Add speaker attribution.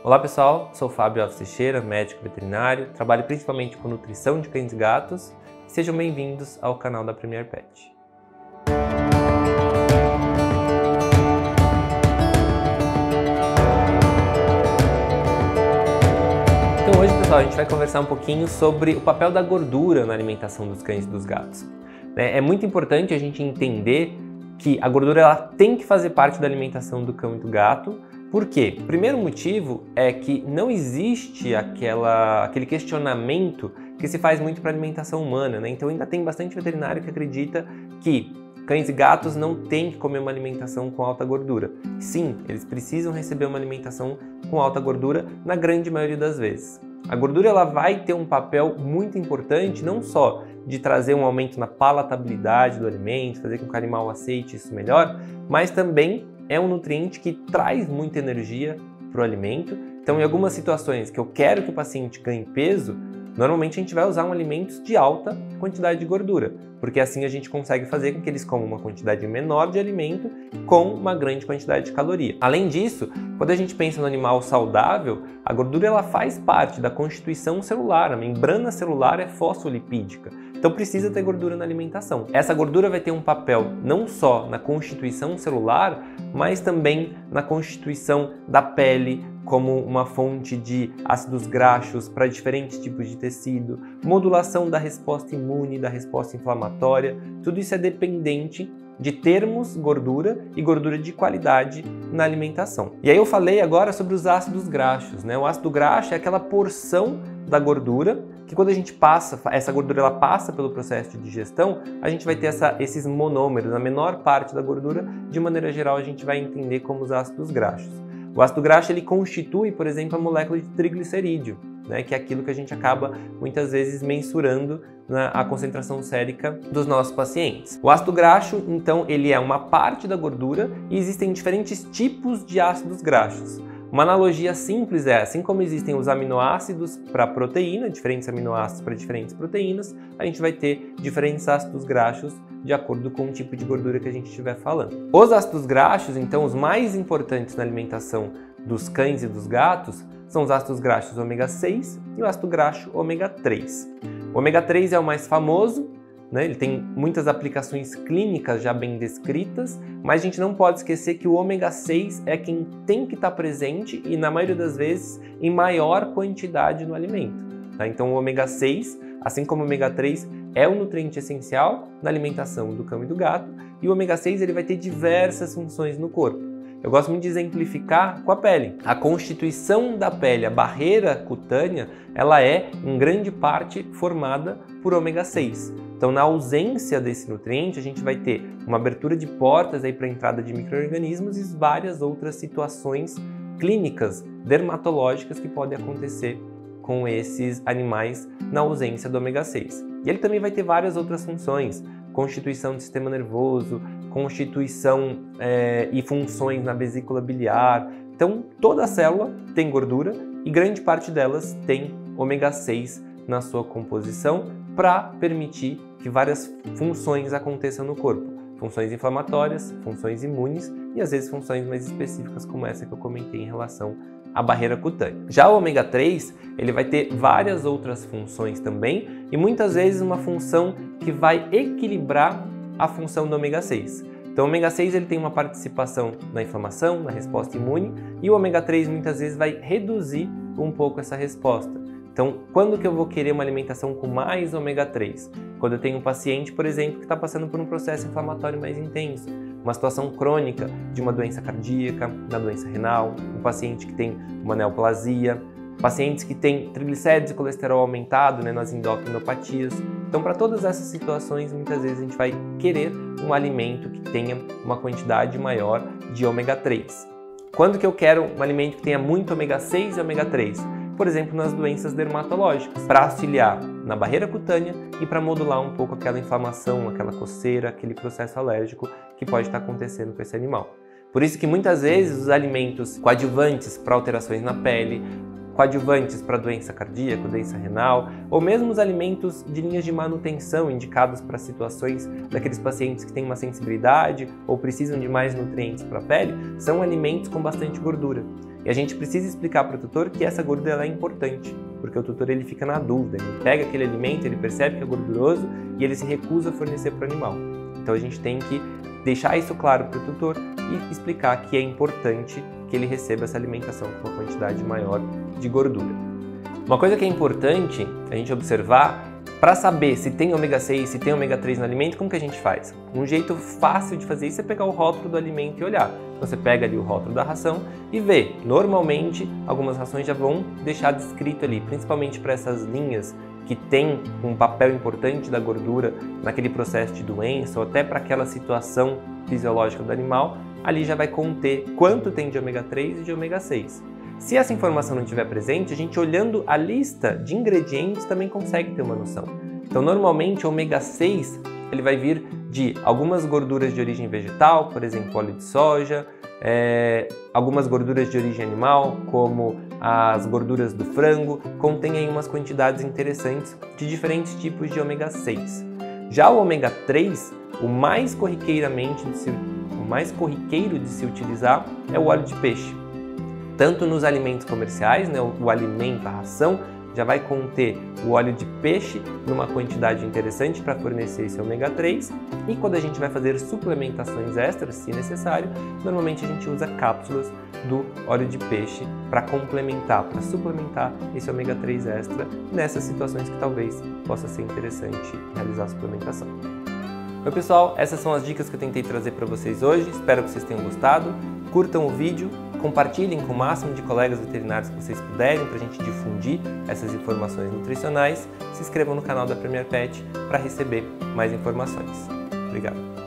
Speaker 1: Olá pessoal, sou Fábio Alves Teixeira, médico veterinário, trabalho principalmente com nutrição de cães e gatos. Sejam bem-vindos ao canal da Premier Pet. Então hoje, pessoal, a gente vai conversar um pouquinho sobre o papel da gordura na alimentação dos cães e dos gatos. É muito importante a gente entender que a gordura ela tem que fazer parte da alimentação do cão e do gato. Por quê? O primeiro motivo é que não existe aquele questionamento que se faz muito para a alimentação humana, né? Então ainda tem bastante veterinário que acredita que cães e gatos não têm que comer uma alimentação com alta gordura. Sim, eles precisam receber uma alimentação com alta gordura na grande maioria das vezes. A gordura ela vai ter um papel muito importante, não só de trazer um aumento na palatabilidade do alimento, fazer com que o animal aceite isso melhor, mas também é um nutriente que traz muita energia para o alimento. Então, em algumas situações que eu quero que o paciente ganhe peso, normalmente a gente vai usar alimentos de alta quantidade de gordura, porque assim a gente consegue fazer com que eles comam uma quantidade menor de alimento com uma grande quantidade de caloria. Além disso, quando a gente pensa no animal saudável, a gordura ela faz parte da constituição celular, a membrana celular é fosfolipídica. Então precisa ter gordura na alimentação. Essa gordura vai ter um papel não só na constituição celular, mas também na constituição da pele, como uma fonte de ácidos graxos para diferentes tipos de tecido, modulação da resposta imune, da resposta inflamatória. Tudo isso é dependente de termos gordura e gordura de qualidade na alimentação. E aí eu falei agora sobre os ácidos graxos, né? O ácido graxo é aquela porção da gordura que quando a gente passa, essa gordura ela passa pelo processo de digestão, a gente vai ter esses monômeros, a menor parte da gordura, de maneira geral a gente vai entender como os ácidos graxos. O ácido graxo ele constitui, por exemplo, a molécula de triglicerídeo, né, que é aquilo que a gente acaba muitas vezes mensurando a concentração sérica dos nossos pacientes. O ácido graxo, então, ele é uma parte da gordura e existem diferentes tipos de ácidos graxos. Uma analogia simples é, assim como existem os aminoácidos para proteína, diferentes aminoácidos para diferentes proteínas, a gente vai ter diferentes ácidos graxos de acordo com o tipo de gordura que a gente estiver falando. Os ácidos graxos, então, os mais importantes na alimentação dos cães e dos gatos, são os ácidos graxos ômega 6 e o ácido graxo ômega 3. O ômega 3 é o mais famoso, né? Ele tem muitas aplicações clínicas já bem descritas, mas a gente não pode esquecer que o ômega 6 é quem tem que estar presente e, na maioria das vezes, em maior quantidade no alimento. Tá? Então, o ômega 6, assim como o ômega 3, é um nutriente essencial na alimentação do cão e do gato, e o ômega 6 ele vai ter diversas funções no corpo. Eu gosto muito de exemplificar com a pele. A constituição da pele, a barreira cutânea, ela é, em grande parte, formada por ômega 6. Então, na ausência desse nutriente, a gente vai ter uma abertura de portas para a entrada de micro-organismos e várias outras situações clínicas, dermatológicas que podem acontecer com esses animais na ausência do ômega 6. E ele também vai ter várias outras funções, constituição do sistema nervoso, constituição e funções na vesícula biliar. Então, toda a célula tem gordura e grande parte delas tem ômega 6 na sua composição para permitir que várias funções aconteçam no corpo. Funções inflamatórias, funções imunes e às vezes funções mais específicas como essa que eu comentei em relação à barreira cutânea. Já o ômega 3, ele vai ter várias outras funções também e muitas vezes uma função que vai equilibrar a função do ômega 6. Então o ômega 6 ele tem uma participação na inflamação, na resposta imune e o ômega 3 muitas vezes vai reduzir um pouco essa resposta. Então, quando que eu vou querer uma alimentação com mais ômega 3? Quando eu tenho um paciente, por exemplo, que está passando por um processo inflamatório mais intenso, uma situação crônica de uma doença cardíaca, da doença renal, um paciente que tem uma neoplasia, pacientes que têm triglicéridos e colesterol aumentado, né, nas endocrinopatias. Então, para todas essas situações, muitas vezes a gente vai querer um alimento que tenha uma quantidade maior de ômega 3. Quando que eu quero um alimento que tenha muito ômega 6 e ômega 3? Por exemplo, nas doenças dermatológicas, para auxiliar na barreira cutânea e para modular um pouco aquela inflamação, aquela coceira, aquele processo alérgico que pode estar acontecendo com esse animal. Por isso que muitas vezes os alimentos coadjuvantes para alterações na pele, coadjuvantes para doença cardíaca, doença renal, ou mesmo os alimentos de linhas de manutenção indicados para situações daqueles pacientes que têm uma sensibilidade ou precisam de mais nutrientes para a pele, são alimentos com bastante gordura. E a gente precisa explicar para o tutor que essa gordura é importante, porque o tutor ele fica na dúvida, ele pega aquele alimento, ele percebe que é gorduroso e ele se recusa a fornecer para o animal. Então a gente tem que deixar isso claro para o tutor e explicar que é importante que ele receba essa alimentação com uma quantidade maior de gordura. Uma coisa que é importante a gente observar, para saber se tem ômega 6, se tem ômega 3 no alimento, como que a gente faz? Um jeito fácil de fazer isso é pegar o rótulo do alimento e olhar. Você pega ali o rótulo da ração e vê. Normalmente, algumas rações já vão deixar descrito ali, principalmente para essas linhas que tem um papel importante da gordura naquele processo de doença ou até para aquela situação fisiológica do animal, ali já vai conter quanto tem de ômega 3 e de ômega 6. Se essa informação não estiver presente, a gente olhando a lista de ingredientes também consegue ter uma noção. Então, normalmente, o ômega 6 ele vai vir de algumas gorduras de origem vegetal, por exemplo, óleo de soja, algumas gorduras de origem animal, como as gorduras do frango, contém aí umas quantidades interessantes de diferentes tipos de ômega 6. Já o ômega 3, o mais corriqueiro de se utilizar é o óleo de peixe. Tanto nos alimentos comerciais, né, o alimento, a ração, já vai conter o óleo de peixe numa quantidade interessante para fornecer esse ômega 3, e quando a gente vai fazer suplementações extras, se necessário, normalmente a gente usa cápsulas do óleo de peixe para complementar, para suplementar esse ômega 3 extra nessas situações que talvez possa ser interessante realizar a suplementação. Oi pessoal, essas são as dicas que eu tentei trazer para vocês hoje, espero que vocês tenham gostado, curtam o vídeo, compartilhem com o máximo de colegas veterinários que vocês puderem para a gente difundir essas informações nutricionais, se inscrevam no canal da Premier Pet para receber mais informações. Obrigado!